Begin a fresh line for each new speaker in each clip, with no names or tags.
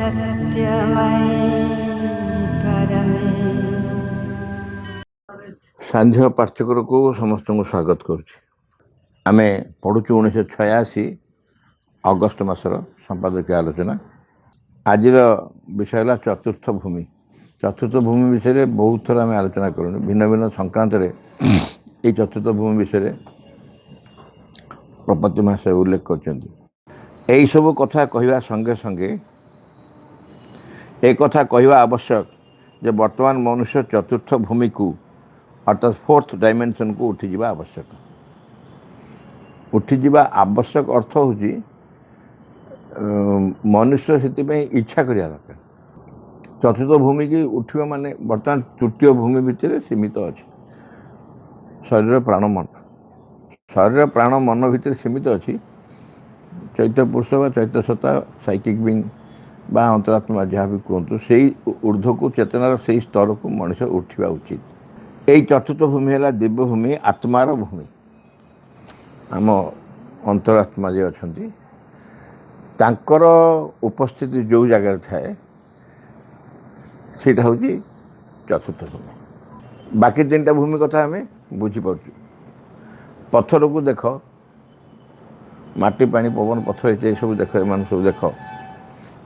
सत्यमयी परमे।
सांध्य पाठ्यक्रम को समस्त को स्वागत करुच्ची। आमे पढ़ुचु 1986 अगस्ट मासर संपादकीय आलोचना। आज विषय है चतुर्थ भूमि। चतुर्थ भूमि विषय बहुत थर आम आलोचना करूँ भिन्न भिन्न संक्रांत ये चतुर्थ भूमि विषय प्रपत्ति महाशय उल्लेख कर सब कथा कहवा संगे संगे एक कथा कहवा आवश्यक जे वर्तमान मनुष्य चतुर्थ भूमि को अर्थात फोर्थ डायमेंशन को उठी जावा आवश्यक। उठी जावा आवश्यक अर्थ हूँ मनुष्य से इच्छा करिया दरकार। चतुर्थ भूमि की उठा माने बर्तमान तृतीय भूमि भितर सीमित अच्छे शरीर प्राण मन। शरीर प्राण मन भितर सीमित अच्छी चैत्य पुरुष व चैत्य सत्ता साइकिक बिंग बा अंतरात्मा जहाँ भी कहतु से ऊर्ध्व को चेतनार से स्तर को मनुष्य उठा उचित। यही चतुर्थ भूमि है दिव्य भूमि आत्मार भूमि। आम अंतरात्मा जे अच्छा तांकर उपस्थिति जो जगह थाए सेटा हूँ चतुर्थ भूमि। बाकी तीन टा भूमि कथा आम बुझीपार। पत्थर को देख माटी पानी पवन पत्थर ये सब देख एम सब देख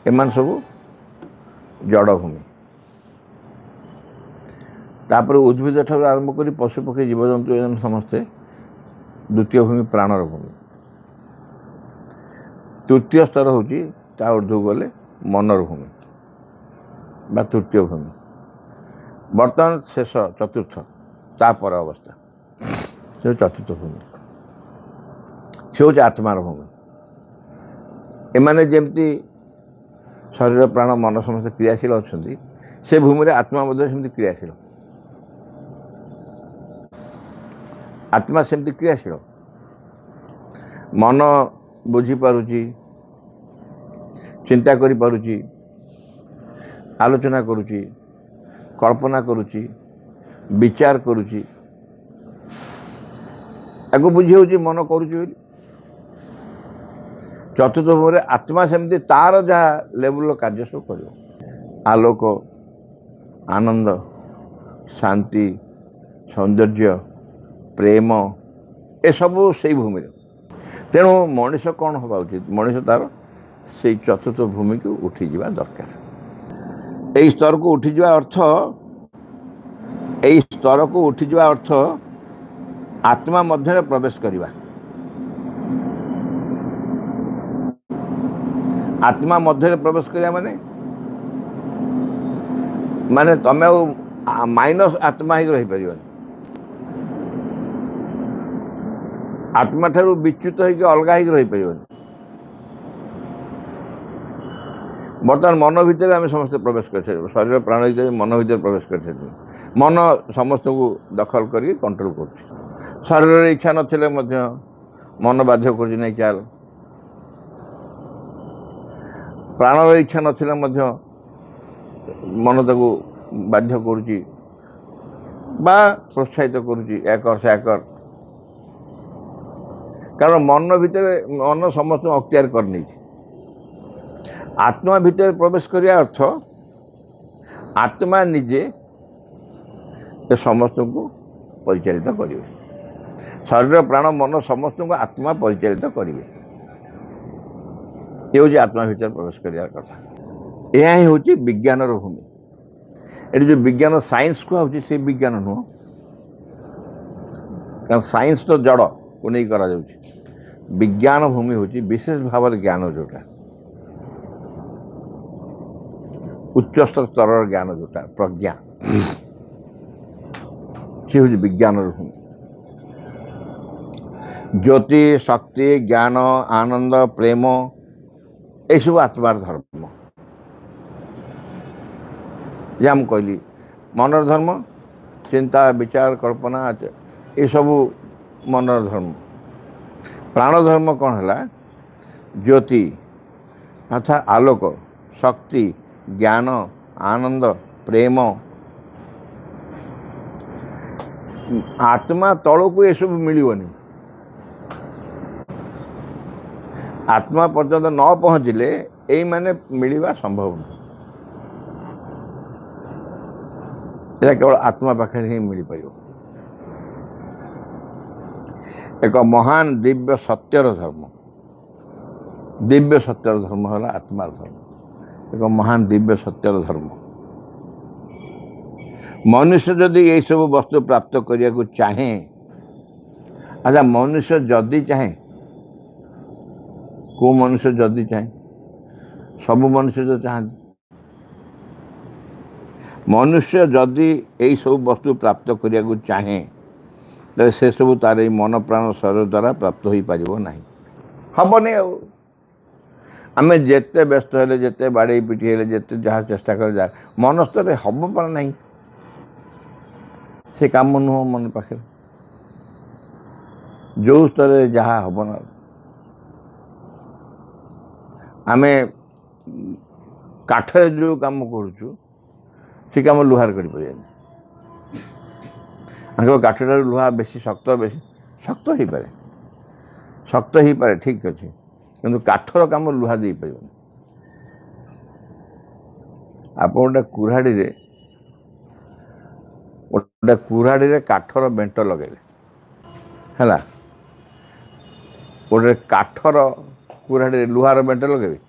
एम सब जड़ भूमि। तापर उद्भिद ठार आरंभ कर पशु पक्षी जीवजंतु समस्ते द्वितीय भूमि प्राणर भूमि। तृतीय स्तर हूँ ऊर्ध्व गले मनर भूमि बा तृतीय भूमि। वर्तमान शेष चतुर्थ तापर अवस्था से चतुर्थ भूमि से हूँ आत्मार भूमि। एमाने जेमती शरीर प्राण मन समस्त क्रियाशील अच्छा से भूमि आत्मा सेमती क्रियाशील। आत्मा सेमती क्रियाशील। मन बुझी पारुची चिंता करि पारुची आलोचना करुची कल्पना करुची विचार करुची आगो बुझी होची मन करुची। चतुर्थ भूमि आत्मा सेमती तार जहाँ लेवल कार्य सब कर आलोक आनंद शांति सौंदर्य प्रेम ए सबू से भूमि। तेणु मनीष कौन हवा उचित मनीष तार से चतुर्थ भूमि को उठी जावा दरकार। यही स्तर को उठी जावा अर्थ यही स्तर को उठी जावा अर्थ आत्मा मध्य प्रवेश करवा। आत्मा मध्य प्रवेश करिया माने तमे माइनस आत्मा ही रही परिबनी। आत्मा ठारू विच्युत होकर अलग हो रही पार। बर्तमान मन भितर आम समस्त प्रवेश कर शरीर प्राण भर मन भर प्रवेश कर मन समस्त को दखल कर कंट्रोल कर। शरीर इच्छा नथिले मन बाध्य कर नहीं चल। प्राणर इच्छा नथिले मन ताको बाध्य करुच्ची बा प्रोत्साहित करुच्ची कर। कारण मन भितर मन समस्त अख्तियार करनी। आत्मा भितर प्रवेश करिया अर्थ आत्मा निजे समस्त को परिचालित करेंगे। शरीर प्राण मन समस्त को आत्मा परिचालित करेंगे। ये हूँ आत्मा भितर प्रवेश करिया कथा। यह ही हूँ विज्ञान भूमि। ये जो विज्ञान साइंस को से विज्ञान नुह कारण साइंस तो जड़ को नहीं करा जाउछि। विज्ञान भूमि हूँ विशेष भाव ज्ञान जोटा उच्च स्तर ज्ञान जोटा प्रज्ञा सी हूँ विज्ञान भूमि। ज्योति शक्ति ज्ञान आनंद प्रेम ये सब आत्मार धर्म। जहाँ मुझे कहली मनर धर्म चिंता विचार कल्पना ये सब मनर धर्म। प्राण धर्म कौन है ज्योति अर्थात आलोक शक्ति ज्ञान आनंद प्रेम। आत्मा तल को ये सब मिलनी। आत्मा पर्यंत न पहुँचले यही माने मिलवा संभव नहीं। यह केवल आत्मा पाखे ही मिल पार। एक महान दिव्य सत्यर धर्म, दिव्य सत्यर धर्म है आत्मार धर्म। एक महान दिव्य सत्यर धर्म। मनुष्य जदि यही सब वस्तु प्राप्त करने को चाहे, अच्छा मनुष्य जदि चाहे, को मनुष्य जदि चाहे, सब मनुष्य तो चाहते। मनुष्य जदि यही सब वस्तु प्राप्त करने को चाहे तो से सब तार मन प्राण शरीर द्वारा प्राप्त हो पार ना, हेनी। आम जिते व्यस्त हेले, जिते बाड़े पिटी हेले, जिते जहाँ चेष्टा कर जा मन स्तर हम पर ना, से काम नुह मन पाखे जो स्तर जहाँ हम ना। आम काठरे जो काम करुचु से काम लुहार कर काठटा लुहा बेसी शक्त हो पारे, शक्त हो पारे, ठीक अच्छे, किंतु काठर काम लुहा दे पार। आप गोटे कुराड़ी रे काठर बेंट लगे है, गोटे काठर कुराड़ी लुहार बेंट लगे,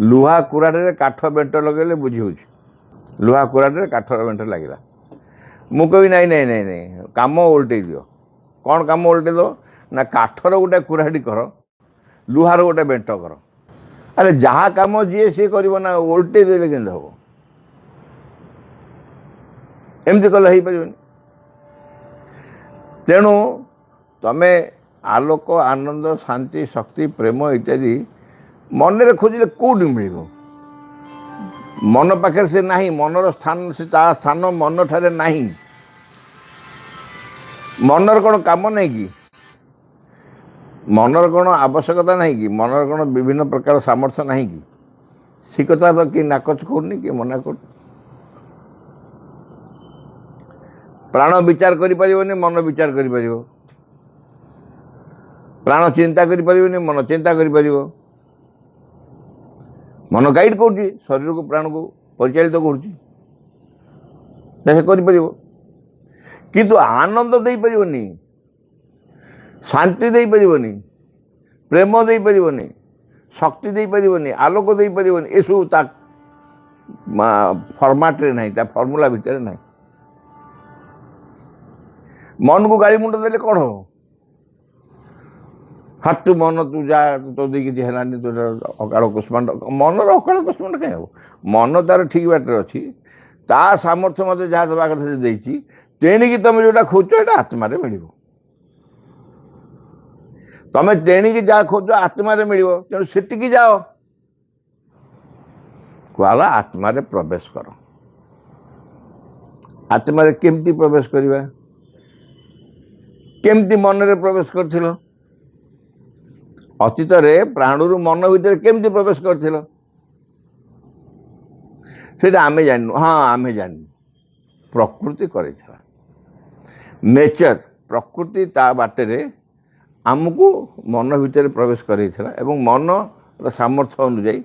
लुहा कुराड़ी काठ बेंट लगे बुझी हो। लुहा कुराड़ी काठर बेंट लगे, मु कह नहीं नहीं नहीं नहीं काम उल्टे दियो। कौन काम उल्टे दो ना, काठर गोटे कुराड़ी कर, लुहार गोटे बेंट कर। अरे जहाँ काम जी सी कर ना, उल्टे देले के हम एमती कले हो पार। तेणु तमें आलोक आनंद शांति शक्ति प्रेम इत्यादि मन रे खोजिले कौटी मिल, मन पाखे से नहीं, मनर स्थान से ता स्थान मन ठारे नहीं। मनर कौन काम नहीं कि, मनर कौन आवश्यकता नहीं कि, मनर कौन विभिन्न प्रकार सामर्थ्य नहीं कि, सी कथा तो कि नाकच करनी कि मना कर। प्राण विचार करि परिबनी, मन विचार करि परिबो। प्राण चिंता करि परिबनी, मन चिंता करि परिबो। मन गाइड कर शरीर को प्राण को परिचालित कर, किंतु आनंद दे परिबनी, शांति दे परिबनी, प्रेम दे परिबनी, शक्ति दे परिबनी, आलोक दे परिबनी। ये सब ता फॉर्मेट रे नहीं, ता फॉर्मूला भितर नहीं। मन को गाड़ी मुंड देले कौन हो, हाथ तू मन तू जा तो देखी हेलानी तो अकाल कुष्मांड, मनर अकाल कुष्मांड कहीं हम। मन तार ठीक बाटर अच्छी, ता सामर्थ्य मत जहाँ दवा कथा देती, तेणिकी तुम जोटा खोज ये आत्मा मिल, तुम तेणिकी जहाँ खोज आत्मा मिल, तेणु सेटिकी जाओ। कहला आत्मा प्रवेश कर। आत्मा केमती प्रवेश करवा, केमती मन रे प्रवेश कर, अतीत रे प्राणु मन भीतर केमती प्रवेश कर, आम जानू। हाँ आम जानू, प्रकृति कर नेचर, प्रकृति ता बाटे आमको मन भीतर प्रवेश कर, मन सामर्थ्य अनुजाई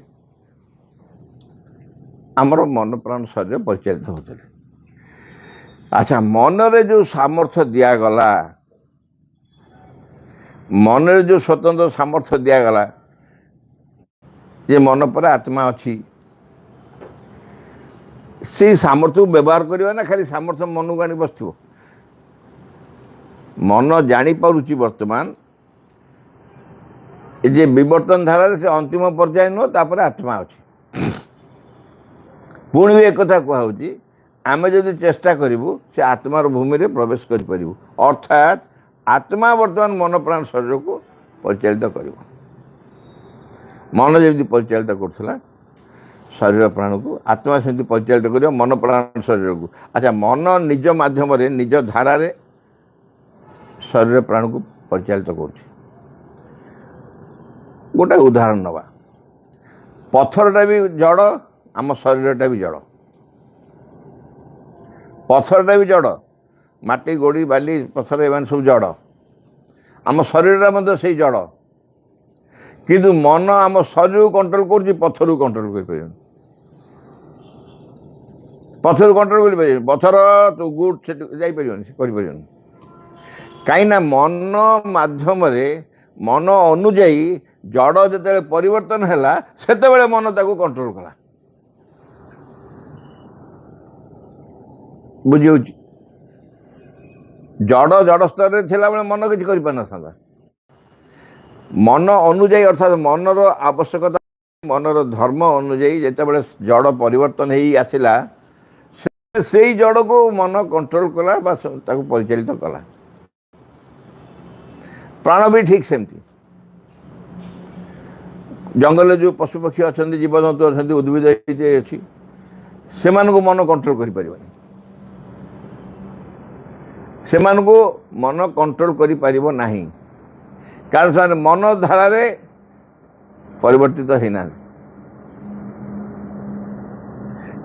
आमर मन प्राण शरीर परिचालित होते। अच्छा मन रे जो सामर्थ्य दिगला, मन रे जो स्वतंत्र सामर्थ्य दिगला, ये मन पर आत्मा अच्छी, से सामर्थ्य को व्यवहार करवा ना, खाली सामर्थ्य मन को आनी बस। मन जानी पारुची वर्तमान ये विवर्तन धारा से अंतिम पर्याय नुह, तापर आत्मा अच्छी। पुणी भी एक कथा कहूँ, आम जदि चेष्टा करूँ से आत्मार भूमि रे प्रवेश कर, अर्थात आत्मा वर्तमान मन प्राण शरीर को परिचालित कर। मन जमी परिचालित कर शरीर प्राण को, आत्मा से परिचालित कर मन प्राण शरीर को। अच्छा मन निज माध्यम रे निज धारा रे शरीर प्राण को परिचालित कर। गोटे उदाहरण नवा, पत्थरटा भी जड़, आम शरीरटा भी जड़। पत्थरटा भी जड़, माटी गोड़ी बाली पत्थर एवं सब जड़, आम शरीर मध्य से जड़ किंतु मन आम शरीर कंट्रोल कर पथर कंट्रोल कर पथर कंट्रोल कर पथर तो गुड से कर कहीं मन माध्यम मन अनुजाई जड़ जिते परिवर्तन है से मन ताको कंट्रोल कला बुझे जड़ जड़ स्तर में थिला बेले मन किसी कर पारना मन अनुजाई अर्थात मनर आवश्यकता मनर धर्म अनुजाई जिते जड़ परिवर्तन हो आसला से जड़ को मन कंट्रोल कला परिचालित कला प्राण भी ठीक सेमती जंगल जो पशुपक्षी अच्छा जीवजंतु अच्छा उद्भिद अच्छी से मन कंट्रोल कर से मन कंट्रोल कर कारण से मन धारा परिवर्तित होना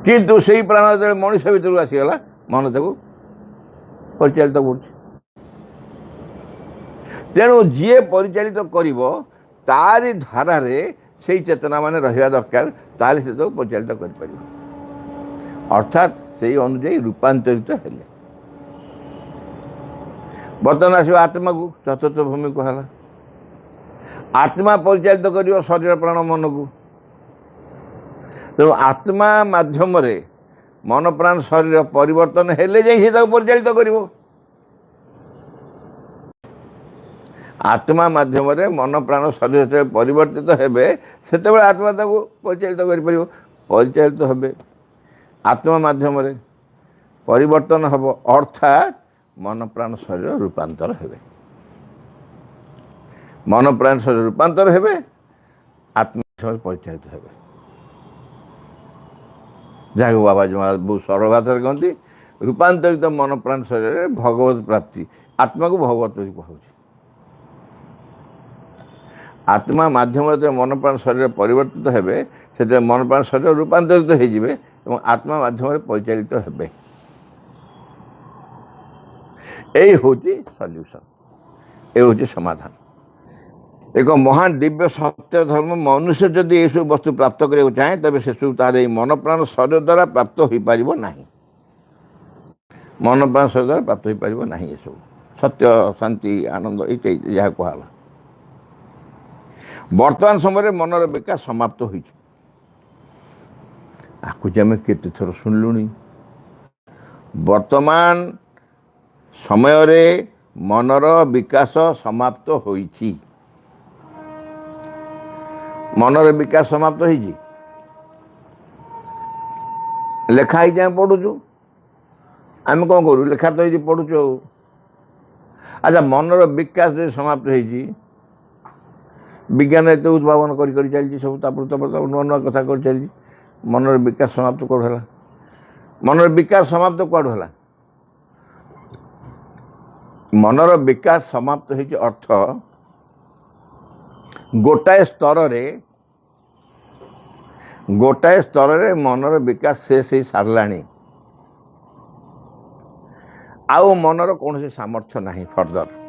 किंतु से ही प्राण जो मनुष्य भर आसीगला मन ताको परिचालित कर तेणु जी परिचालित तारी धारा से चेतना मान रहा दरकार ताले से तो परिचालित कर अर्थात से अनुजाई रूपांतरित हेले बर्तमान आसो आत्मा को चतुर्थ भूमि कहला आत्मा परिचालित कर शरीर प्राण मन को तेणु आत्मा माध्यम मन प्राण शरीर परिवर्तन हेले जाई परिचालित कर आत्मा माध्यम मन प्राण शरीर जो परिवर्तित हेबे से आत्मा ताको परिचालित कर परिचालित हेबे आत्मा माध्यम परिवर्तन हम अर्थात मन प्राण शरीर रूपांतर हेबे मन प्राण शरीर रूपांतर हेबे आत्मा परिचालित हेबे जहाँ बाबा जी महाराज बहुत सरल भाषा कहते रूपांतरित मन प्राण शरीर भगवत प्राप्ति आत्मा को भगवत कहूँ आत्मा माध्यम मन प्राण शरीर परिवर्तित हेबे से मन प्राण शरीर रूपांतरित होइजिबे एवं आत्मा माध्यम परिचालित हेबे यही हूँ सल्यूशन ये हूँ समाधान एक महान दिव्य सत्य धर्म मनुष्य जदि ये सब वस्तु प्राप्त करने चाहे तबे से सब तार मन प्राण शरीर द्वारा प्राप्त हो पार नहीं मन प्राण शरीर द्वारा प्राप्त हो पार नहीं ये सब सत्य शांति आनंद ये जहाँ कहला वर्तमान समय मनर विकास समाप्त हो आम केते थर शुणलुणी वर्तमान समय रे मनर विकास समाप्त होइछि मनर विकास समाप्त होइछि लेखा ही जाए पढ़ुचु आम कौन करूँ लेखा तो ये पढ़ुचु अच्छा मनर विकास जो समाप्त होइछि विज्ञान एत उद्भावन कर चलती सब नुआ नुआ कथा कर चलती मनर विकास समाप्त कौड़ है मनर विकास समाप्त कौड़ है मनर विकास समाप्त हो अर्थ गोटाए स्तर रे मनर विकास शेष हो सारा आउ मनर कौन सामर्थ्य नहीं फर्दर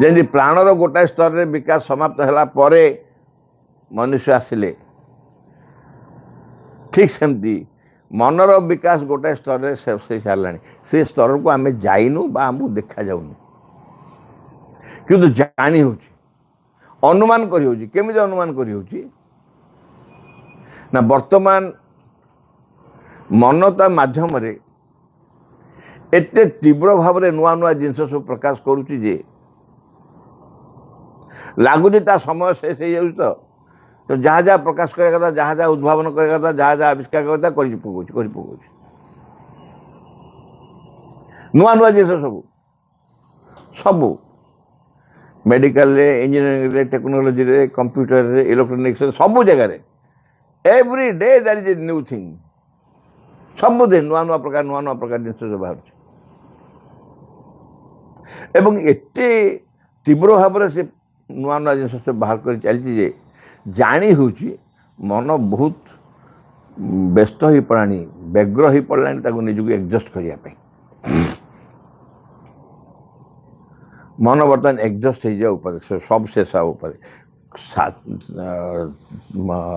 जमी प्राणर गोटाए स्तर रे विकास समाप्त है परे मनुष्य आसिले ठीक सेमती मनर विकास गोटाए स्तर रे से सारा से स्तर को आम जाइनु बा आमको देखा जाऊनु किंतु जानी हो अनुमान करी केमी अनुमान करी ना वर्तमान मनता माध्यम एते तीव्र भाव में नुआ नुआ जिनस सब प्रकाश करुच्ची जे लगुच समय शेष हो तो जहाँ जहाँ प्रकाश करने कथा जहाँ जहाँ उद्भावन करने कथा जहाँ जहाँ आविष्कार करता कर नुआ नुआ जिनस सब सबू मेडिकल इंजीनियरिंग रे टेक्नोलॉजी रे कंप्यूटर रे इलेक्ट्रोनिक्स सब जगह every day that is a new thing सब दिन नुआ नुआ प्रकार जिन सब बाहर एवं एते तीव्र भाव से नुआ नुआ जिन सब बाहर कर चलती जे जानी हूँ मन बहुत व्यस्त हो पड़ा व्यग्र हो पड़ा निजक एडजस्ट करने मन बर्तमान एग्जस्ट हो सब शेष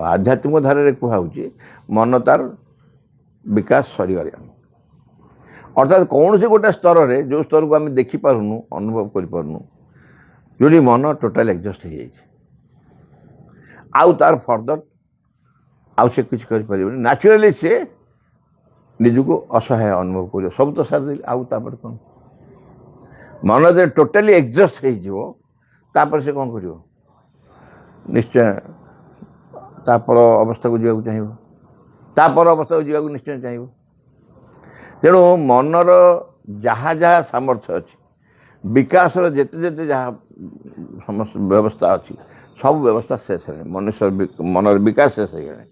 आध्यात्मिक धारे कहुच्छी मन तार विकास सरीगला अर्थात कौन से गोटे स्तर में जो स्तर को आम देखिपारूँ अनुभव करूँ जो मन टोटाल एग्जस्ट हो जाए आउ तार फर्दर आउ से कुछ कर नेचुराली से निजको असहाय अनुभव कर सब तो सारी आउ तापर कौन मन जो टोटाली एग्जस्ट हो से कौन कर निश्चय तापर अवस्था को जावाक चाहिए तापर अवस्था को जावाक निश्चय चाहिए तेणु मनर जहाँ जहाँ सामर्थ्य अच्छी विकास जिते जिते जहाँ व्यवस्था अच्छी सब व्यवस्था शेष है मनुष्य मनर विकास शेष हो गए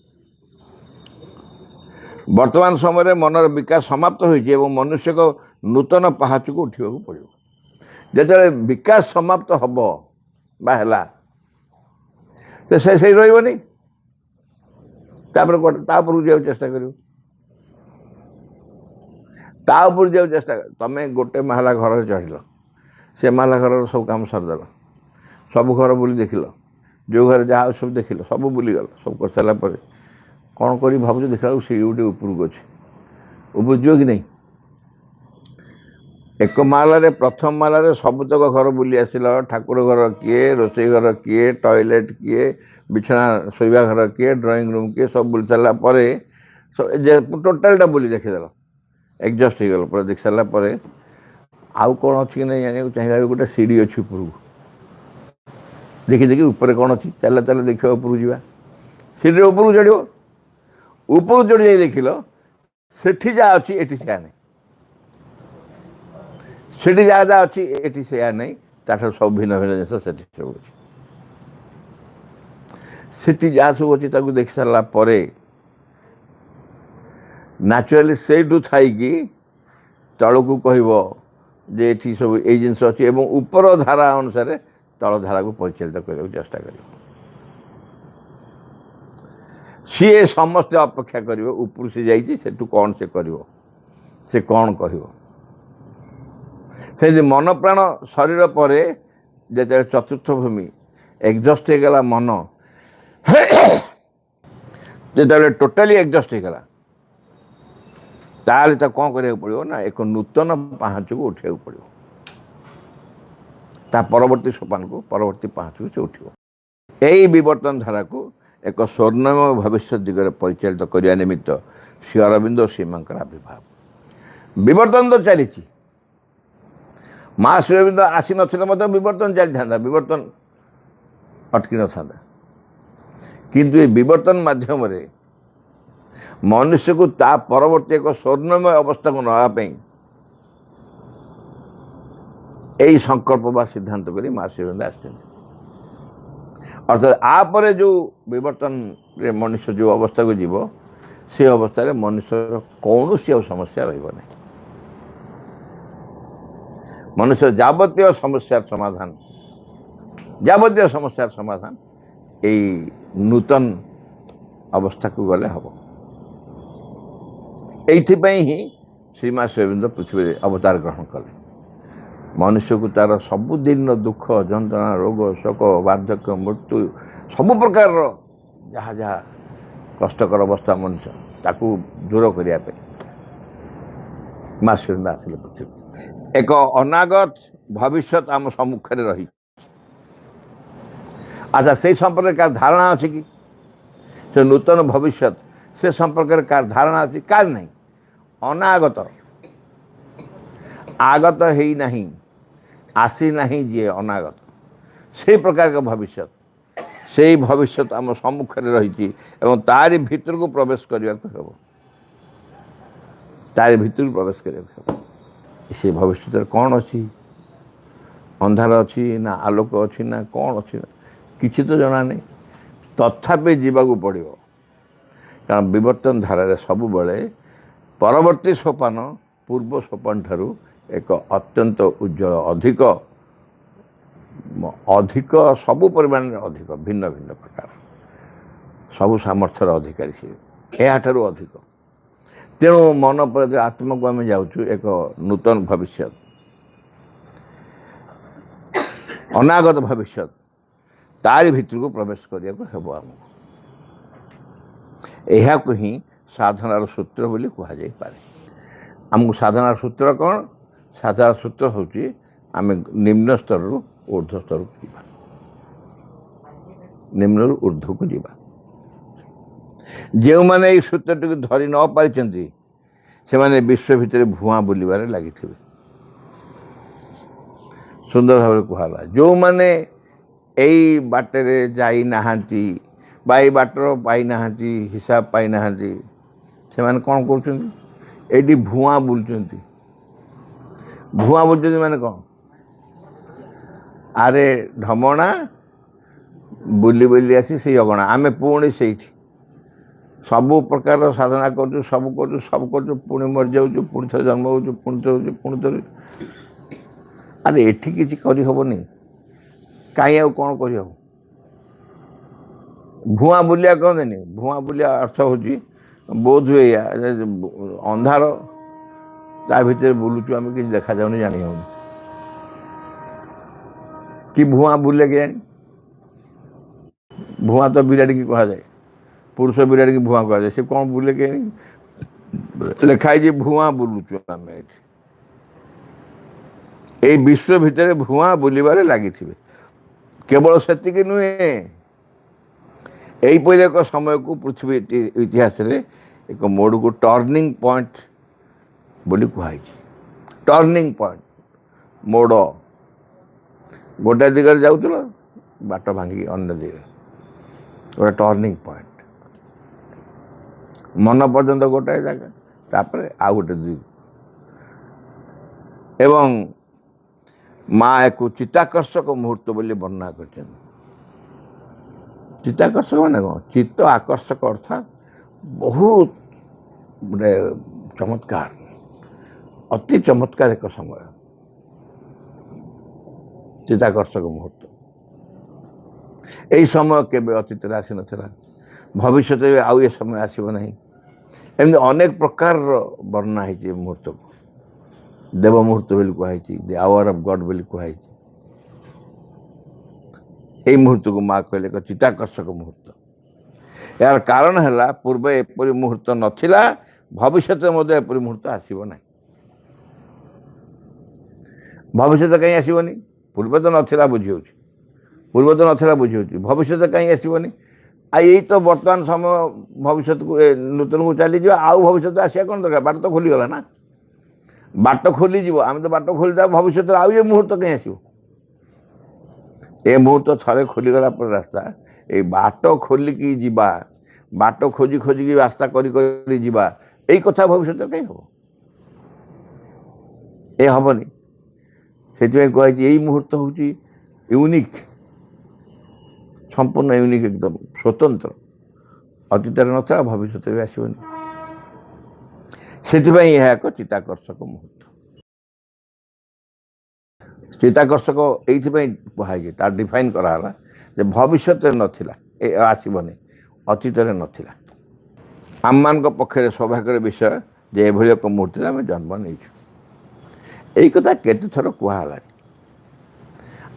वर्तमान समय मनर विकास समाप्त हो मनुष्य को नूतन पहाच को उठा पड़ो जो विकास समाप्त हम तो से रही चेष्टा कर चेष्टा तुम गोटे महला घर चढ़ल से महला घर सब कम सरदेल सब घर बुली देखिल जो घर जहाँ सब देखिल सब बुलीगल सब कर सारापर कौन कर भाव देखा सीढ़ी गोटे उपरक अच्छे ऊपर जीव कि नहीं एक महल प्रथम महल सबतक घर बुली आसिल ठाकुर घर किए रोसई घर किए टॉयलेट किए बिछना शोवा घर किए ड्राइंग रूम किए सब बुली सारापर टोटालटा बुली देखीदेल एग्जस्ट हो गल पूरा देख सारापर आउ कौन अच्छी कि नहीं जाना चाहिए गोटे सीढ़ी अच्छी उपरक देखी देखी ऊपर कौन अच्छी चल चल देखा उपरक जावा सीढ़ी उपरक चढ़ ऊपर चढ़ जाए देख सेठी जहाँ अच्छी एटी से नहीं सेठी जहाँ जहाँ अच्छी एटी से नहीं ताठ सब भिन्न भिन्न जिन सब अच्छी सेठी जहाँ सब अच्छी देख सारापर नेचुराली से थी तल को कह ये सब ये जिन अच्छी ऊपर धारा अनुसार तल धारा को परिचालित करने चेष्टा कर सी समस्ते अपेक्षा करेंगे ऊपर से जाटू कौन से कर से कौन कह मन प्राण शरीर पर जो चतुर्थ भूमि एग्जस्ट होगला मन जो टोटाली एग्जस्ट होगला ताले तो कौन करा पड़ो ना एक नूतन पाहाच को उठा पड़ो ता परवर्ती सोपान को परवर्ती पाहाच को से उठो यही विवर्तन धारा को एक स्वर्णमय भविष्य दिगरे परिचालित करने निमित्त श्री अरविंद श्रीमांकर आविर्भाव विवर्तन तो चली माँ श्री अरविंद आसी नथिले विवर्तन चली था विवर्तन अटकी न था किंतु ये विवर्तन माध्यम रे मनुष्य को ता परवर्ती एक स्वर्णमय अवस्था को नापी यही संकल्प बा सिद्धांत करी माँ श्री अरविंद आस अर्थात आपरे जो विवर्तन रे मनुष्य जो अवस्था को जीव से अवस्था मनुष्य कौन सी समस्या रही मनुष्य जावतीय समस्या समाधान यही नूतन अवस्था को गले हम ये ही श्रीमा श्री अरविंद पृथ्वी अवतार ग्रहण कले मनुष्य को तार सबुदिन दुख जंत्रणा रोग शोक वार्धक्य मृत्यु सबु प्रकार जहाँ जहाँ कष्टकर अवस्था मनुष्य ताकू दूर करने माँ श्री अरविंद आसिले पृथ्वी एक अनागत भविष्य आम सम्मुखें रही अच्छा से संपर्क का धारणा अच्छी कि से नूतन भविष्य से संपर्क का धारणा अच्छी कार नहीं अनागत आगत ही नहीं आसी नहीं जी अनागत से प्रकार का भविष्य से भविष्य आम सम्मुखें रही तारी भीतर को प्रवेश करने को तारी भीतर प्रवेश करने से भविष्य कौन अच्छी अंधार अच्छी ना आलोक अच्छी ना कौन अच्छी ना किसी तो जना नहीं तथापि जीवाक पड़ो कारण विवर्तन धारा सब बेले परवर्ती सोपान पूर्व सोपान ठारू एक अत्यंत उज्जवल अधिक अधिक सबु परिमाण अधिक भिन्न भिन्न प्रकार सबु सामर्थ्यर अधिकारी से या ठारू अधिक तेणु मन पर आत्मा को आम जाऊँ एक नूतन भविष्य ଅନାଗତ ଭବିଷ୍ୟତ ତାରି ଭିତରକୁ ପ୍ରବେଶ କରିବାକୁ ହେବ ଆମକୁ। ଏହାକୁ ହିଁ ସାଧନାର ସୂତ୍ର ବୋଲି କୁହାଯାଇପାରେ। ଆମକୁ ସାଧନାର ସୂତ୍ର କ'ଣ? ସାଧନାର ସୂତ୍ର ହେଉଛି ଆମେ ନିମ୍ନ ସ୍ତରରୁ ଊର୍ଦ୍ଧ୍ୱ ସ୍ତରକୁ ଯିବା, ନିମ୍ନରୁ ଊର୍ଦ୍ଧ୍ୱକୁ ଯିବା। ଯେଉଁମାନେ ଏଇ ସୂତ୍ରଟିକୁ ଧରି ନ ପାରିଛନ୍ତି ସେମାନେ ବିଶ୍ୱ ଭିତରେ ଭୁଆଁ ବୁଲିବାରେ ଲାଗିଥିବେ। ସୁନ୍ଦର ଭାବରେ କୁହାଗଲା, ଯେଉଁମାନେ ଏଇ ବାଟରେ ଯାଇନାହାନ୍ତି ବା ଏଇ ବାଟର ପାଇନାହାନ୍ତି, ହିସାବ ପାଇନାହାନ୍ତି, ସେମାନେ କ'ଣ କରୁଛନ୍ତି? ଏଇଠି ଭୁଆଁ ବୁଲୁଛନ୍ତି। ଭୁଆଁ ବୁଲୁଛନ୍ତି ମାନେ କ'ଣ? ଆରେ ଢମଣା ବୁଲି ବୁଲି ଆସି ସେଇ ଅଗଣା, ଆମେ ପୁଣି ସେଇଠି ସବୁ ପ୍ରକାର ସାଧନା କରୁଛୁ, ସବୁ କରୁଛୁ, ପୁଣି ମରିଯାଉଛୁ, ପୁଣି ଥରେ ଜନ୍ମ ହେଉଛୁ, ପୁଣି ଥରେ ହେଉଛୁ, ପୁଣି ଥରେ। ଆରେ ଏଠି କିଛି କରିହେବନି, କାହିଁ ଆଉ କ'ଣ କରିହେବ? ଭୁଆଁ ବୁଲିବା କହନ୍ତିନି, ଭୁଆଁ ବୁଲିବା ଅର୍ଥ ହେଉଛି ବୋଧ ହୁଏ ଏଇଆ, ଅନ୍ଧାର ତା ଭିତରେ ବୁଲୁଛୁ, ଆମେ କିଛି ଦେଖାଯାଉନି, ଜାଣି ହେଉନି। କି ଭୁଆଁ ବୁଲେ କେଜାଣି? ଭୁଆଁ ତ ବିରାଡ଼ିକି କୁହାଯାଏ, ପୁରୁଷ ବିରାଡ଼ିକି ଭୁଆଁ କୁହାଯାଏ। ସେ କ'ଣ ବୁଲେ କେଜାଣି? ଲେଖା ହେଇଛି ଭୁଆଁ ବୁଲୁଛୁ ଆମେ ଏଠି। ଏଇ ବିଶ୍ୱ ଭିତରେ ଭୁଆଁ ବୁଲିବାରେ ଲାଗିଥିବେ। କେବଳ ସେତିକି ନୁହେଁ, ଏହିପରି ଏକ ସମୟକୁ ପୃଥିବୀ ଇତିହାସରେ ଏକ ମୋଡ଼କୁ ଟର୍ଣ୍ଣିଂ ପଏଣ୍ଟ ବୋଲି କୁହାଯାଇଛି। ଟର୍ଣ୍ଣିଂ ପଏଣ୍ଟ, ମୋଡ଼। ଗୋଟାଏ ଦିଗରେ ଯାଉଥିଲ, ବାଟ ଭାଙ୍ଗିକି ଅନ୍ୟ ଦିଗରେ, ଗୋଟେ ଟର୍ଣ୍ଣିଂ ପଏଣ୍ଟ। ମନ ପର୍ଯ୍ୟନ୍ତ ଗୋଟାଏ ଜାଗା, ତାପରେ ଆଉ ଗୋଟେ ଦିଗ। ଏବଂ ମା ୟାକୁ ଚିତ୍ତାକର୍ଷକ ମୁହୂର୍ତ୍ତ ବୋଲି ବର୍ଣ୍ଣନା କରିଛନ୍ତି। ଚିତ୍ତାକର୍ଷକ ମାନେ କ'ଣ? ଚିତ୍ତ ଆକର୍ଷକ ଅର୍ଥାତ୍ ବହୁତ ଗୋଟେ ଚମତ୍କାର, ଅତି ଚମତ୍କାର ଏକ ସମୟ, ଚିତ୍ତାକର୍ଷକ ମୁହୂର୍ତ୍ତ। ଏଇ ସମୟ କେବେ ଅତୀତରେ ଆସିନଥିଲା, ଭବିଷ୍ୟତରେ ଆଉ ଏ ସମୟ ଆସିବ ନାହିଁ। ଏମିତି ଅନେକ ପ୍ରକାରର ବର୍ଣ୍ଣନା ହେଇଛି ଏ ମୁହୂର୍ତ୍ତକୁ। ଦେବ ମୁହୂର୍ତ୍ତ ବୋଲି କୁହାଯାଇଛି, ଦି ଆୱାର ଅଫ୍ ଗଡ୍ ବୋଲି କୁହାଯାଇଛି। ଏଇ ମୁହୂର୍ତ୍ତକୁ ମା କହିଲେ ଏକ ଚିତ୍ତାକର୍ଷକ ମୁହୂର୍ତ୍ତ। ଏହାର କାରଣ ହେଲା ପୂର୍ବେ ଏପରି ମୁହୂର୍ତ୍ତ ନଥିଲା, ଭବିଷ୍ୟତରେ ମଧ୍ୟ ଏପରି ମୁହୂର୍ତ୍ତ ଆସିବ ନାହିଁ। ଭବିଷ୍ୟତ କାହିଁ ଆସିବନି? ପୂର୍ବେ ତ ନଥିଲା ବୁଝିହେଉଛି, ଭବିଷ୍ୟତ କାହିଁ ଆସିବନି? ଆଉ ଏଇ ତ ବର୍ତ୍ତମାନ ସମୟ, ଭବିଷ୍ୟତକୁ ନୂତନକୁ ଚାଲିଯିବା, ଆଉ ଭବିଷ୍ୟତ ଆସିବା କ'ଣ ଦରକାର? ବାଟ ତ ଖୋଲିଗଲା ନା। ବାଟ ଖୋଲିଯିବ, ଆମେ ତ ବାଟ ଖୋଲିଦେବା, ଭବିଷ୍ୟତରେ ଆଉ ଏ ମୁହୂର୍ତ୍ତ କାହିଁ ଆସିବ? ଏ ମୁହୂର୍ତ୍ତ ଥରେ ଖୋଲିଗଲା ପରେ ରାସ୍ତା, ଏଇ ବାଟ ଖୋଲିକି ଯିବା, ବାଟ ଖୋଜି ଖୋଜିକି ରାସ୍ତା କରି କରି ଯିବା, ଏଇ କଥା ଭବିଷ୍ୟତରେ କାହିଁ ହେବ? ଏ ହେବନି। ସେଥିପାଇଁ କୁହାଯାଇଛି ଏଇ ମୁହୂର୍ତ୍ତ ହେଉଛି ୟୁନିକ୍, ସମ୍ପୂର୍ଣ୍ଣ ୟୁନିକ୍, ଏକଦମ ସ୍ୱତନ୍ତ୍ର। ଅତୀତରେ ନଥିଲା, ଭବିଷ୍ୟତରେ ବି ଆସିବନି। ସେଥିପାଇଁ ଏହା ଏକ ଚିତ୍ତାକର୍ଷକ ମୁହୂର୍ତ୍ତ। ଚିତ୍ତାକର୍ଷକ ଏଇଥିପାଇଁ କୁହାଯାଇଛି, ତାର ଡିଫାଇନ୍ କରାହେଲା ଯେ ଭବିଷ୍ୟତରେ ନଥିଲା, ଏ ଆସିବନି, ଅତୀତରେ ନଥିଲା। ଆମମାନଙ୍କ ପକ୍ଷରେ ସୌଭାଗ୍ୟର ବିଷୟ ଯେ ଏଭଳି ଏକ ମୁହୂର୍ତ୍ତରେ ଆମେ ଜନ୍ମ ନେଇଛୁ। ଏଇ କଥା କେତେଥର କୁହାହେଲାଣି।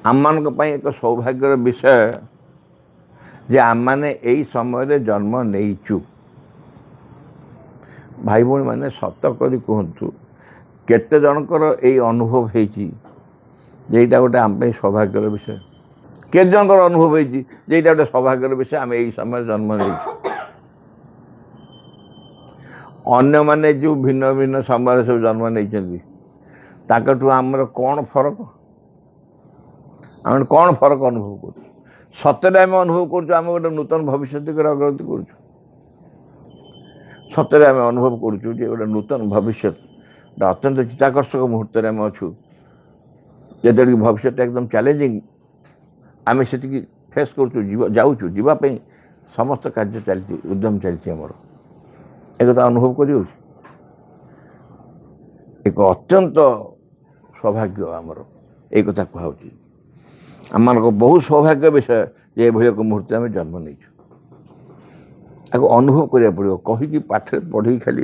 ଆମମାନଙ୍କ ପାଇଁ ଏକ ସୌଭାଗ୍ୟର ବିଷୟ ଯେ ଆମମାନେ ଏଇ ସମୟରେ ଜନ୍ମ ନେଇଛୁ। ଭାଇ ଭଉଣୀମାନେ ସତ କରି କୁହନ୍ତୁ, କେତେ ଜଣଙ୍କର ଏଇ ଅନୁଭବ ହେଇଛି ଯେ ଏଇଟା ଗୋଟେ ଆମ ପାଇଁ ସୌଭାଗ୍ୟର ବିଷୟ? କେତେ ଜଣଙ୍କର ଅନୁଭବ ହେଇଛି ଯେ ଏଇଟା ଗୋଟେ ସୌଭାଗ୍ୟର ବିଷୟ, ଆମେ ଏଇ ସମୟରେ ଜନ୍ମ ନେଇଛୁ? ଅନ୍ୟମାନେ ଯେଉଁ ଭିନ୍ନ ଭିନ୍ନ ସମୟରେ ସବୁ ଜନ୍ମ ନେଇଛନ୍ତି, ତାଙ୍କଠୁ ଆମର କ'ଣ ଫରକ? ଆମେ କ'ଣ ଫରକ ଅନୁଭବ କରୁଛୁ? ସତରେ ଆମେ ଅନୁଭବ କରୁଛୁ ଆମେ ଗୋଟେ ନୂତନ ଭବିଷ୍ୟତକୁ ଅଗ୍ରଗତି କରୁଛୁ? ସତରେ ଆମେ ଅନୁଭବ କରୁଛୁ ଯେ ଗୋଟେ ନୂତନ ଭବିଷ୍ୟତ, ଅତ୍ୟନ୍ତ ଚିତ୍ତାକର୍ଷକ ମୁହୂର୍ତ୍ତରେ ଆମେ ଅଛୁ, ଯେତେବେଳେ କି ଭବିଷ୍ୟତଟା ଏକଦମ ଚ୍ୟାଲେଞ୍ଜିଂ, ଆମେ ସେଠିକି ଫେସ୍ କରୁଛୁ, ଯାଉଛୁ, ଯିବା ପାଇଁ ସମସ୍ତ କାର୍ଯ୍ୟ ଚାଲିଛି, ଉଦ୍ୟମ ଚାଲିଛି ଆମର। ଏକଥା ଅନୁଭବ କରିହେଉଛି। ଏକ ଅତ୍ୟନ୍ତ ସୌଭାଗ୍ୟ ଆମର, ଏଇ କଥା କୁହାହେଉଛି। ଆମମାନଙ୍କ ବହୁ ସୌଭାଗ୍ୟ ବିଷୟ ଯେ ଏଭଳି ଏକ ମୁହୂର୍ତ୍ତେ ଆମେ ଜନ୍ମ ନେଇଛୁ। ତାକୁ ଅନୁଭବ କରିବାକୁ ପଡ଼ିବ, କହିକି ପାଠରେ ପଢ଼ିକି ଖାଲି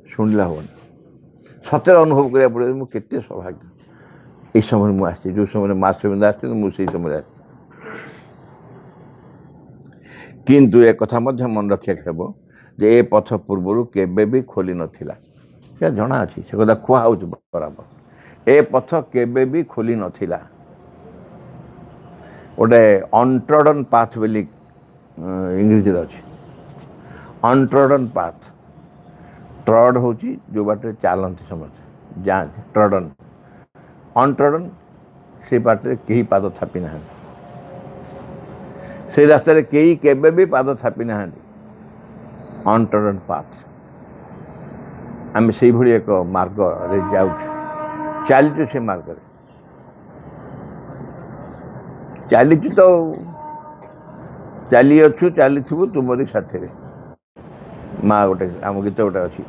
ଶୁଣିଲା ହେବନି। ସତରେ ଅନୁଭବ କରିବାକୁ ପଡ଼ିବ ମୁଁ କେତେ ସୌଭାଗ୍ୟ, এই সময় ମୁଁ ଆସିଛି ଯେଉଁ ସମୟରେ ମାସବିନ୍ଦା ଆସିଛନ୍ତି ମୁଁ ସେଇ ସମୟରେ ଆସିଛି। କିନ୍ତୁ ଏ କଥା ମଧ୍ୟ ମନେ ରଖିବାକୁ ହେବ ଯେ ଏ ପଥ ପୂର୍ବରୁ କେବେ ବି ଖୋଲି ନଥିଲା। ସେ ଜଣା ଅଛି, ସେ କଥା କୁହା ହେଉଛି ବରାବର। ଏ ପଥ କେବେ ବି ଖୋଲି ନଥିଲା। ଗୋଟେ ଅନଟ୍ରଡନ୍ ପାଥ୍ ବୋଲି ଇଂରେଜୀରେ ଅଛି। ଅନଟ୍ରଡନ୍ ପାଥ୍, ଟ୍ରଡ୍ ହେଉଛି ଯେଉଁ ବାଟରେ ଚାଲନ୍ତି ସମସ୍ତେ, ଯାଆନ୍ତି, ଟ୍ରଡନ୍। ଅନଟ୍ରଡନ୍ ସେ ବାଟରେ କେହି ପାଦ ଥାପି ନାହାନ୍ତି, ସେ ରାସ୍ତାରେ କେହି କେବେ ବି ପାଦ ଥାପି ନାହାନ୍ତି। ଅନଟ୍ରଡନ୍ ପାଥ୍। ଆମେ ସେଇଭଳି ଏକ ମାର୍ଗରେ ଯାଉଛୁ, ଚାଲିଛୁ ସେ ମାର୍ଗରେ, ଚାଲିଛୁ ତ, ଚାଲିଅଛୁ ଚାଲିଥିବୁ ତୁମରି ସାଥିରେ। ମା ଗୋଟେ ଆମ ଗୀତ ଗୋଟେ ଅଛି,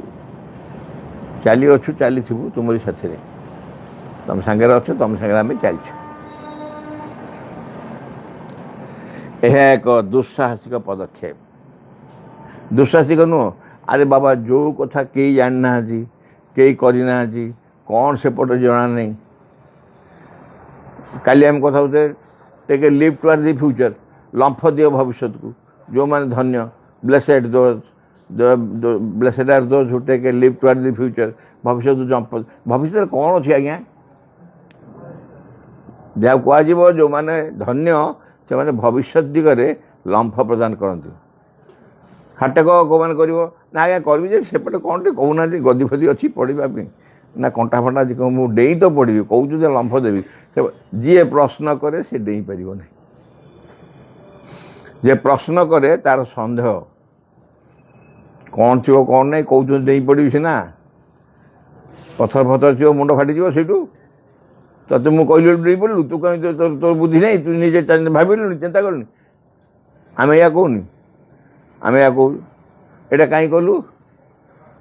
ଚାଲିଅଛୁ ଚାଲିଥିବୁ ତୁମରି ସାଥିରେ, ତମ ସାଙ୍ଗରେ ଅଛ, ତମ ସାଙ୍ଗରେ ଆମେ ଚାଲିଛୁ। ଏହା ଏକ ଦୁଃସାହସିକ ପଦକ୍ଷେପ। ଦୁଃସାହସିକ ନୁହଁ, ଆରେ ବାବା ଯେଉଁ କଥା କେହି ଜାଣିନାହାନ୍ତି, କେହି କରିନାହାନ୍ତି, କ'ଣ ସେପଟେ ଜଣା ନାହିଁ। କାଲି ଆମେ କଥା ହେଉଛେ take a lift toward the future, ଲମ୍ଫ ଦିଅ ଭବିଷ୍ୟତକୁ। ଯେଉଁମାନେ ଧନ୍ୟ, blessed those, blessed are those who take a lift toward the future. ଭବିଷ୍ୟତ ଜମ୍ପ, ଭବିଷ୍ୟତରେ କ'ଣ ଅଛି ଆଜ୍ଞା? ଯାହାକୁ କୁହାଯିବ ଯେଉଁମାନେ ଧନ୍ୟ ସେମାନେ ଭବିଷ୍ୟତ ଦିଗରେ ଲମ୍ଫ ପ୍ରଦାନ କରନ୍ତି। ହାଟକ କେଉଁମାନେ କରିବ ନା ଆଜ୍ଞା କରିବି ଯେ ସେପଟେ କ'ଣ ଟିକେ କହୁନାହାନ୍ତି, ଗଦି ଫଦି ଅଛି ପଡ଼ିବା ପାଇଁ ନା କଣ୍ଟା ଫଣ୍ଟା ଅଛି, ମୁଁ ଡେଇଁ ତ ପଡ଼ିବି, କହୁଛୁ ଯେ ଲମ୍ଫ ଦେବି। ଯିଏ ପ୍ରଶ୍ନ କରେ ସେ ଡେଇଁ ପାରିବ ନାହିଁ। ଯିଏ ପ୍ରଶ୍ନ କରେ ତାର ସନ୍ଦେହ କ'ଣ ଥିବ କ'ଣ ନାହିଁ, କହୁଛନ୍ତି ଡେଇଁ ପଡ଼ିବି ସିନା, ପଥର ଫଥର ଥିବ ମୁଣ୍ଡ ଫାଟିଯିବ ସେଇଠୁ। ତତେ ମୁଁ କହିଲି ଡେଇଁ ପଡ଼ିଲୁ, ତୁ କାହିଁ ତୋର ବୁଦ୍ଧି ନାହିଁ, ତୁ ନିଜେ ଭାବିଲୁନି, ଚିନ୍ତା କଲୁନି। ଆମେ ଏହା କହୁନି, ଆମେ ଏହା କହୁଛୁ ଏଇଟା କାହିଁ କଲୁ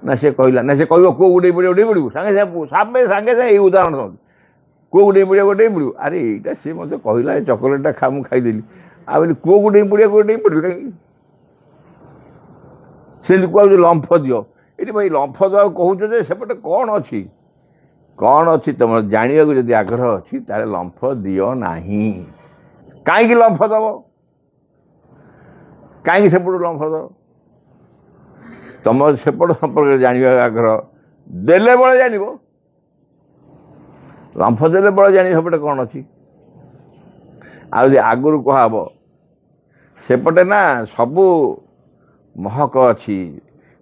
ନା ସେ କହିଲା, ନା ସେ କହିବ କେଉଁ ଡେଇଁ ପଡ଼ିବ, ଡେଇଁ ପଡ଼ିବୁ ସାଙ୍ଗେ ସାଙ୍ଗେ ସାଙ୍ଗେ ସାଙ୍ଗେ ଏଇ ଉଦାହରଣ ଦେଉଛି, କେଉଁ ଡେଇଁ ପଡ଼ିବ ଡେଇଁ ପଡ଼ିବୁ। ଆରେ ଏଇଟା ସେ ମୋତେ କହିଲା, ଏ ଚକୋଲେଟ୍ଟା ମୁଁ ଖାଇଦେଲି, ଆଉ ବୋଲି କେଉଁ ଡେଇଁ ପଡ଼ିବ ଡେଇଁ ପଡ଼ିବୁ କାହିଁକି? ସେମିତି କୁହାଯାଉଛି ଲମ୍ଫ ଦିଅ। ଏଇଠି ଭାଇ ଲମ୍ଫ ଦେବାକୁ କହୁଛ ଯେ ସେପଟେ କ'ଣ ଅଛି, କ'ଣ ଅଛି ତୁମର ଜାଣିବାକୁ ଯଦି ଆଗ୍ରହ ଅଛି ତାହେଲେ ଲମ୍ଫ ଦିଅ ନାହିଁ। କାହିଁକି ଲମ୍ଫ ଦେବ? କାହିଁକି ସେପଟୁ ଲମ୍ଫ ଦେବ? ତୁମ ସେପଟ ସମ୍ପର୍କରେ ଜାଣିବାକୁ ଆଗ୍ରହ ଦେଲେ ବଳେ ଜାଣିବ, ଲମ୍ଫ ଦେଲେ ବଳେ ଜାଣିବ ସେପଟେ କ'ଣ ଅଛି। ଆଉ ଯଦି ଆଗରୁ କୁହାହେବ ସେପଟେ ନା ସବୁ ମହକ ଅଛି,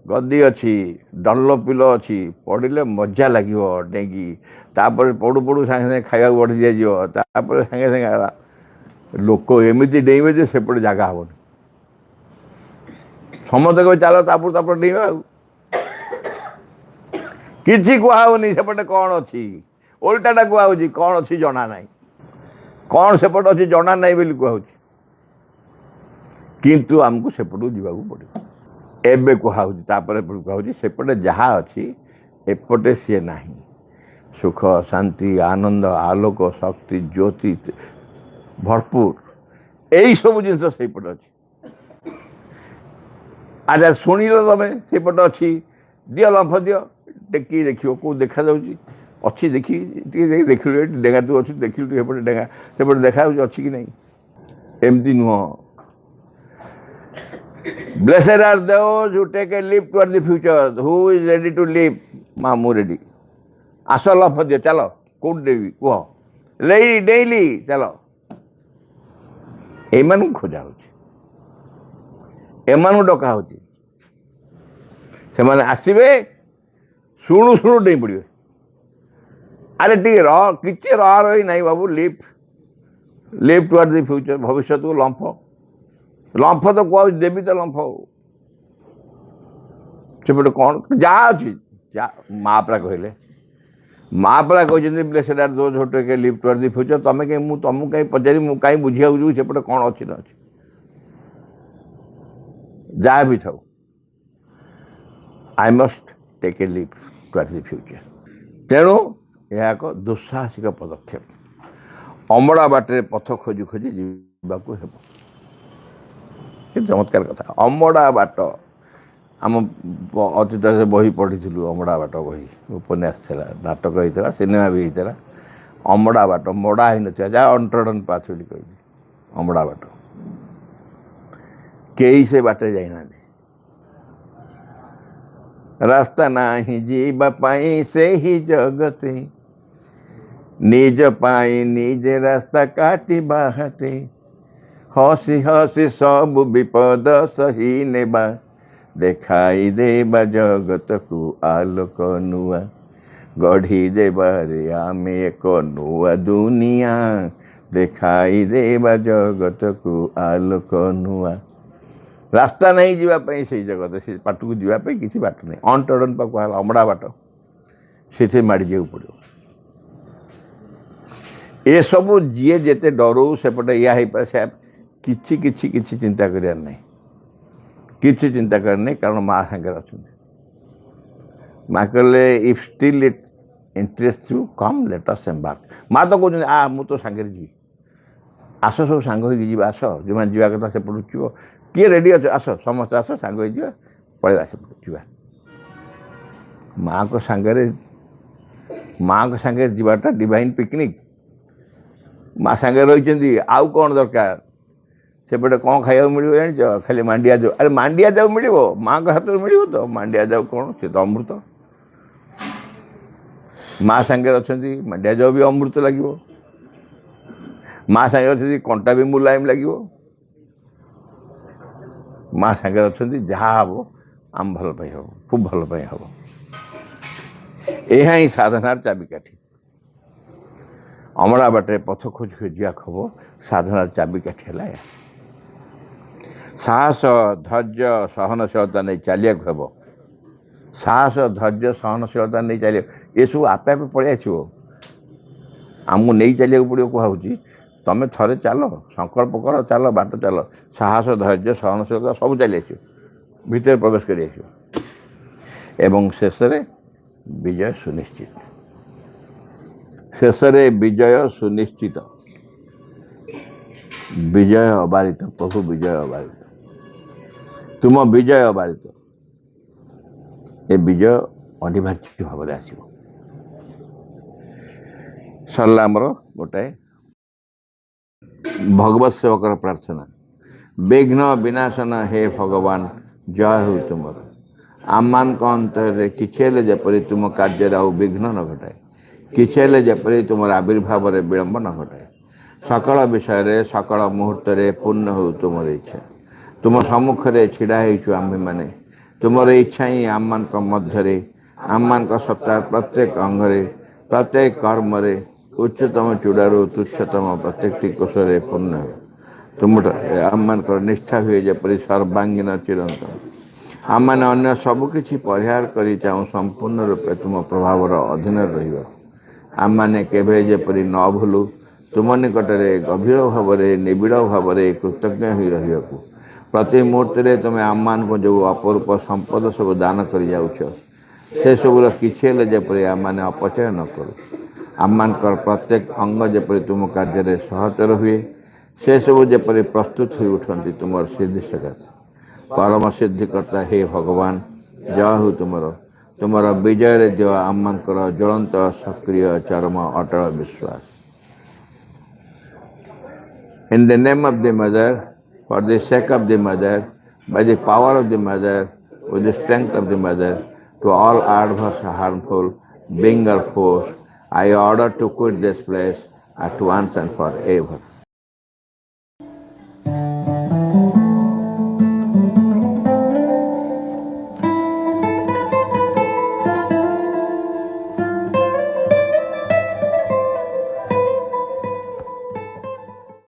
ଗଦି ଅଛି, ଡଲ୍ଲୋପିଲ ଅଛି, ପଡ଼ିଲେ ମଜା ଲାଗିବ ଡେଇଁକି, ତାପରେ ପଡ଼ୁ ପଡ଼ୁ ସାଙ୍ଗେ ସାଙ୍ଗେ ଖାଇବାକୁ ବଢ଼ି ଦିଆଯିବ, ତାପରେ ସାଙ୍ଗେ ସାଙ୍ଗେ ଲୋକ ଏମିତି ଡେଇଁବେ ଯେ ସେପଟେ ଜାଗା ହେବନି, ସମସ୍ତେ କହିବେ ଚାଲ ତାପରେ ଡେଇଁବା। ଆଉ କିଛି କୁହାହେବନି ସେପଟେ କ'ଣ ଅଛି, ଓଲଟାଟା କୁହାହେଉଛି କ'ଣ ଅଛି ଜଣା ନାହିଁ, କ'ଣ ସେପଟେ ଅଛି ଜଣା ନାହିଁ ବୋଲି କୁହାହେଉଛି। କିନ୍ତୁ ଆମକୁ ସେପଟକୁ ଯିବାକୁ ପଡ଼ିବ। ଏବେ କୁହାହେଉଛି, ତାପରେ କୁହାହେଉଛି ସେପଟେ ଯାହା ଅଛି ଏପଟେ ସିଏ ନାହିଁ। ସୁଖ, ଶାନ୍ତି, ଆନନ୍ଦ, ଆଲୋକ, ଶକ୍ତି, ଜ୍ୟୋତି ଭରପୁର ଏଇସବୁ ଜିନିଷ ସେଇପଟେ ଅଛି। ଆଚ୍ଛା ଶୁଣିଲ ତମେ ସେପଟେ ଅଛି, ଦିଅ ଲମ୍ଫ ଦିଅ, ଟେକି ଦେଖିବ କେଉଁ ଦେଖାଯାଉଛି, ଅଛି ଦେଖି ଟିକେ ଦେଖିଲୁ, ଏଠି ଡେଙ୍ଗା ତୁ ଅଛୁ ଦେଖିଲୁ ଟିକେ ସେପଟେ ଡେଙ୍ଗା, ସେପଟେ ଦେଖାଯାଉଛି ଅଛି କି ନାହିଁ। ଏମିତି ନୁହଁ। Blessed are those who take a leap toward the future. Who is ready to leap? ମା ମୁଁ ରେଡ଼ି। ଆସ ଲମ୍ଫ ଦିଅ, ଚାଲ। କୋଉଠି ଦେବି କୁହ, ଡେଇଲି ଚାଲ। ଏମାନଙ୍କୁ ଖୋଜା ହେଉଛି, ଏମାନଙ୍କୁ ଡକା ହେଉଛି। ସେମାନେ ଆସିବେ, ଶୁଣୁ ଶୁଣୁ ଡେଇଁ ପଡ଼ିବେ। ଆରେ ଟିକେ ରହ, କିଛି ରହି ନାହିଁ ବାବୁ, ଲିଫ୍ଟ ଟୁୱାର୍ଡ ଦି ଫ୍ୟୁଚର, ଭବିଷ୍ୟତକୁ ଲମ୍ଫ। ଲମ୍ଫ ତ କୁହାଉଛି ଦେବି ତ ଲମ୍ଫ। ସେପଟେ କ'ଣ ଯାହା ଅଛି ମା ପରା କହିଲେ, ମା ପରା କହିଛନ୍ତି blessed are those who take a lift toward the future. ତମେ କାହିଁ, ମୁଁ ତମକୁ କାହିଁ ପଚାରି, ମୁଁ କାହିଁ ବୁଝିବାକୁ ଯିବି ସେପଟେ କ'ଣ ଅଛି ନ ଅଛି। ଯାହା ବି ଥାଉ, I must take a lift toward the future. ତେଣୁ ଏହା ଏକ ଦୁଃସାହସିକ ପଦକ୍ଷେପ। ଅମଡ଼ା ବାଟରେ ପଥ ଖୋଜି ଖୋଜି ଯିବାକୁ ହେବ। କି ଚମତ୍କାର କଥା, ଅମଡ଼ା ବାଟ। ଆମ ଅତୀତରେ ବହି ପଢ଼ିଥିଲୁ, ଅମଡ଼ା ବାଟ ବହି, ଉପନ୍ୟାସ ଥିଲା, ନାଟକ ହେଇଥିଲା, ସିନେମା ବି ହେଇଥିଲା। ଅମଡ଼ା ବାଟ ମଡ଼ା ହେଇନଥିବା ଯାହା ଅଣ୍ଟ୍ରଡନ୍ ପାଥ ବୋଲି କହିଲି ଅମଡ଼ା ବାଟ କେହି ସେ ବାଟରେ ଯାଇନାହାନ୍ତି। ରାସ୍ତା ନାହିଁ ଯିବା ପାଇଁ ସେହି ଜଗତେ ନିଜ ପାଇଁ ନିଜେ ରାସ୍ତା କାଟିବା ହାତେ ହସି ହସି ସବୁ ବିପଦ ସହି ନେବା ଦେଖାଇ ଦେବା ଜଗତକୁ ଆଲୋକ ନୂଆ ଗଢ଼ି ଦେବାରେ ଆମେ ଏକ ନୂଆ ଦୁନିଆ ଦେଖାଇ ଦେବା ଜଗତକୁ ଆଲୋକ ନୂଆ। ରାସ୍ତା ନାହିଁ ଯିବା ପାଇଁ ସେଇ ଜଗତ ସେ ବାଟକୁ ଯିବା ପାଇଁ କିଛି ବାଟ ନାହିଁ। ଅଣ୍ଟଡନ୍ ପାଖକୁ ହେଲା ଅମଡ଼ା ବାଟ ସେଥିରେ ମାଡ଼ି ଯିବାକୁ ପଡ଼ିବ। ଏସବୁ ଯିଏ ଯେତେ ଡରଉ ସେପଟେ ଇୟା ହେଇପାରେ ସେ କିଛି କିଛି କିଛି ଚିନ୍ତା କରିବାର ନାହିଁ କିଛି ଚିନ୍ତା କରିବାର ନାହିଁ କାରଣ ମା ସାଙ୍ଗରେ ଅଛନ୍ତି। ମା କହିଲେ if still it interest you come let us embark. ମା ତ କହୁଛନ୍ତି ମୁଁ ତ ସାଙ୍ଗରେ ଯିବି ଆସ ସବୁ ସାଙ୍ଗ ହେଇକି ଯିବା ଆସ ଯେଉଁମାନେ ଯିବା କଥା ସେପଟକୁ ଯିବ କିଏ ରେଡ଼ି ଅଛ ଆସ ସମସ୍ତେ ଆସ ସାଙ୍ଗ ହେଇଯିବା ପଳେଇବା ସେପଟକୁ ଯିବା। ମାଆଙ୍କ ସାଙ୍ଗରେ ଯିବାଟା ଡିଭାଇନ୍ ପିକନିକ୍। ମା ସାଙ୍ଗରେ ରହିଛନ୍ତି ଆଉ କ'ଣ ଦରକାର। ସେପଟେ କ'ଣ ଖାଇବାକୁ ମିଳିବ ଜାଣିଛ ଖାଲି ମାଣ୍ଡିଆ ଯାଉ। ଆରେ ମାଣ୍ଡିଆ ଯାଉ ମିଳିବ ମାଆଙ୍କ ହାତରୁ ମିଳିବ ତ ମାଣ୍ଡିଆ ଯାଉ କ'ଣ ସେ ତ ଅମୃତ। ମା ସାଙ୍ଗରେ ଅଛନ୍ତି ମାଣ୍ଡିଆ ଯାଉ ବି ଅମୃତ ଲାଗିବ। ମା ସାଙ୍ଗରେ ଅଛନ୍ତି କଣ୍ଟା ବି ମୁଲାୟମ ଲାଗିବ। ମା ସାଙ୍ଗରେ ଅଛନ୍ତି ଯାହା ହେବ ଆମ ଭଲ ପାଇଁ ହେବ ଖୁବ୍ ଭଲ ପାଇଁ ହେବ। ଏହା ହିଁ ସାଧନାର ଚାବିକାଠି। ଅମଡ଼ା ବାଟରେ ପଥ ଖୋଜି ଖୋଜିବାକୁ ହେବ ସାଧନାର ଚାବିକାଠି ହେଲା ଏହା। ସାହସ ଧୈର୍ଯ୍ୟ ସହନଶୀଳତା ନେଇ ଚାଲିବାକୁ ହେବ। ସାହସ ଧୈର୍ଯ୍ୟ ସହନଶୀଳତା ନେଇ ଚାଲିବାକୁ ଏସବୁ ଆପେ ଆପେ ପଳେଇ ଆସିବ। ଆମକୁ ନେଇ ଚାଲିବାକୁ ପଡ଼ିବ କୁହାହେଉଛି ତମେ ଥରେ ଚାଲ ସଂକଳ୍ପ କର ଚାଲ ବାଟ ଚାଲ ସାହସ ଧୈର୍ଯ୍ୟ ସହନଶୀଳତା ସବୁ ଚାଲି ଆସିବ ଭିତରେ ପ୍ରବେଶ କରି ଆସିବ ଏବଂ ଶେଷରେ ବିଜୟ ସୁନିଶ୍ଚିତ। ଶେଷରେ ବିଜୟ ସୁନିଶ୍ଚିତ। ବିଜୟ ଅବାରିତ ପ୍ରଭୁ ବିଜୟ ଅବାରିତ ତୁମ ବିଜୟ ଅବାରିତ। ଏ ବିଜୟ ଅନିବାର୍ଯ୍ୟ ଭାବରେ ଆସିବ। ସରିଲା ଆମର ଗୋଟାଏ ଭଗବତ ସେବକର ପ୍ରାର୍ଥନା। ବିଘ୍ନ ବିନାଶନ ହେ ଭଗବାନ ଜୟ ହେଉ ତୁମର। ଆମମାନଙ୍କ ଅନ୍ତରରେ କିଛି ହେଲେ ଯେପରି ତୁମ କାର୍ଯ୍ୟରେ ଆଉ ବିଘ୍ନ ନ ଘଟାଏ କିଛି ହେଲେ ଯେପରି ତୁମର ଆବିର୍ଭାବରେ ବିଳମ୍ବ ନ ଘଟାଏ। ସକଳ ବିଷୟରେ ସକଳ ମୁହୂର୍ତ୍ତରେ ପୂର୍ଣ୍ଣ ହେଉ ତୁମର ଇଚ୍ଛା। ତୁମ ସମ୍ମୁଖରେ ଛିଡ଼ା ହେଇଛୁ ଆମ୍ଭେମାନେ ତୁମର ଇଚ୍ଛା ହିଁ ଆମମାନଙ୍କ ମଧ୍ୟରେ ଆମମାନଙ୍କ ସତ୍ତାର ପ୍ରତ୍ୟେକ ଅଙ୍ଗରେ ପ୍ରତ୍ୟେକ କର୍ମରେ ଉଚ୍ଚତମ ଚୂଡ଼ାରୁ ତୁଚ୍ଛତମ ପ୍ରତ୍ୟେକଟି କୋଷରେ ପୂର୍ଣ୍ଣ ହେଉ। ତୁମଠାରେ ଆମମାନଙ୍କର ନିଷ୍ଠା ହୁଏ ଯେପରି ସର୍ବାଙ୍ଗୀନ ଚିରନ୍ତନ। ଆମମାନେ ଅନ୍ୟ ସବୁକିଛି ପରିହାର କରି ଚାହୁଁ ସମ୍ପୂର୍ଣ୍ଣ ରୂପେ ତୁମ ପ୍ରଭାବର ଅଧୀନରେ ରହିବାକୁ। ଆମମାନେ କେବେ ଯେପରି ନ ଭୁଲୁ ତୁମ ନିକଟରେ ଗଭୀର ଭାବରେ ନିବିଡ଼ ଭାବରେ କୃତଜ୍ଞ ହୋଇ ରହିବାକୁ। ପ୍ରତି ମୁହୂର୍ତ୍ତରେ ତୁମେ ଆମମାନଙ୍କୁ ଯେଉଁ ଅପରୂପ ସମ୍ପଦ ସବୁ ଦାନ କରିଯାଉଛ ସେସବୁର କିଛି ହେଲେ ଯେପରି ଆମମାନେ ଅପଚୟ ନ କରୁ। ଆମମାନଙ୍କର ପ୍ରତ୍ୟେକ ଅଙ୍ଗ ଯେପରି ତୁମ କାର୍ଯ୍ୟରେ ସହଚର ହୁଏ ସେସବୁ ଯେପରି ପ୍ରସ୍ତୁତ ହୋଇ ଉଠନ୍ତି ତୁମର ସିଦ୍ଧି ସକାଶେ। ପରମ ସିଦ୍ଧିକର୍ତ୍ତା ହେ ଭଗବାନ ଜୟ ହେଉ ତୁମର। ତୁମର ବିଜୟରେ ଦିଅ ଆମମାନଙ୍କର ଜ୍ୱଳନ୍ତ ସକ୍ରିୟ ଚରମ ଅଟଳ ବିଶ୍ୱାସ। In the name of the mother, for the sake of the mother, by the power of the mother, with the strength of the mother, to all adverse harmful being or force, I order to quit this place at once and forever.